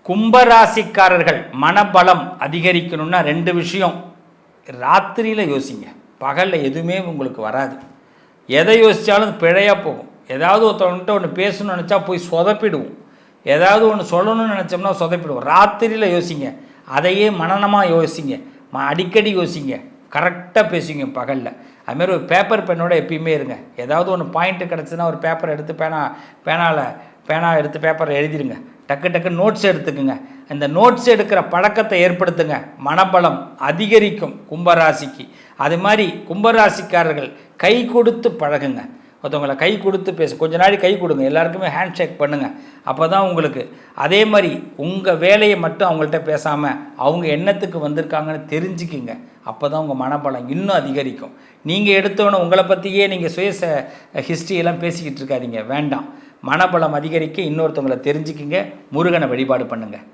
கும்பராசிக்காரர்கள் மனபலம் அதிகரிக்கணும்னா 2 விஷயம். ராத்திரியில் யோசிங்க, பகலில் எதுவுமே உங்களுக்கு வராது. எதை யோசித்தாலும் பிழையாக போகும். ஏதாவது ஒருத்தவங்கள்ட்ட ஒன்று பேசணும்னு நினச்சா போய் சொதப்பிடுவோம். ஏதாவது ஒன்று சொல்லணும்னு நினச்சோம்னா சொதப்பிடுவோம். ராத்திரியில் யோசிங்க, அதையே மனனமாக யோசிங்க, அடிக்கடி யோசிங்க, கரெக்டாக பேசுங்க பகலில். அதுமாரி ஒரு பேப்பர் பெண்ணோட எப்பயுமே இருங்க. ஏதாவது ஒன்று பாயிண்ட்டு கிடச்சுன்னா ஒரு பேப்பரை எடுத்து பேனா எடுத்து பேப்பரை எழுதிடுங்க. டக்கு நோட்ஸ் எடுத்துக்குங்க. இந்த நோட்ஸ் எடுக்கிற பழக்கத்தை ஏற்படுத்துங்க. மனபலம் அதிகரிக்கும் கும்பராசிக்கு. அது மாதிரி கும்பராசிக்காரர்கள் கை கொடுத்து பழகுங்க. ஒருத்தவங்களை கை கொடுத்து பேச கொஞ்ச நாள் கை கொடுங்க. எல்லாருக்குமே ஹேண்ட் ஷேக் பண்ணுங்கள். அப்போ தான் உங்களுக்கு அதே மாதிரி உங்கள் வேலையை மட்டும் அவங்கள்ட்ட பேசாமல் அவங்க எண்ணத்துக்கு வந்திருக்காங்கன்னு தெரிஞ்சுக்கிங்க. அப்போ தான் உங்கள் மனபலம் இன்னும் அதிகரிக்கும். நீங்கள் எடுத்தோன்னே உங்களை பற்றியே நீங்கள் ஹிஸ்ட்ரியெல்லாம் பேசிக்கிட்டு இருக்காதீங்க, வேண்டாம். மனபலம் அதிகரிக்க இன்னொருத்தவங்களை தெரிஞ்சுக்கிங்க. முருகனை வழிபாடு பண்ணுங்கள்.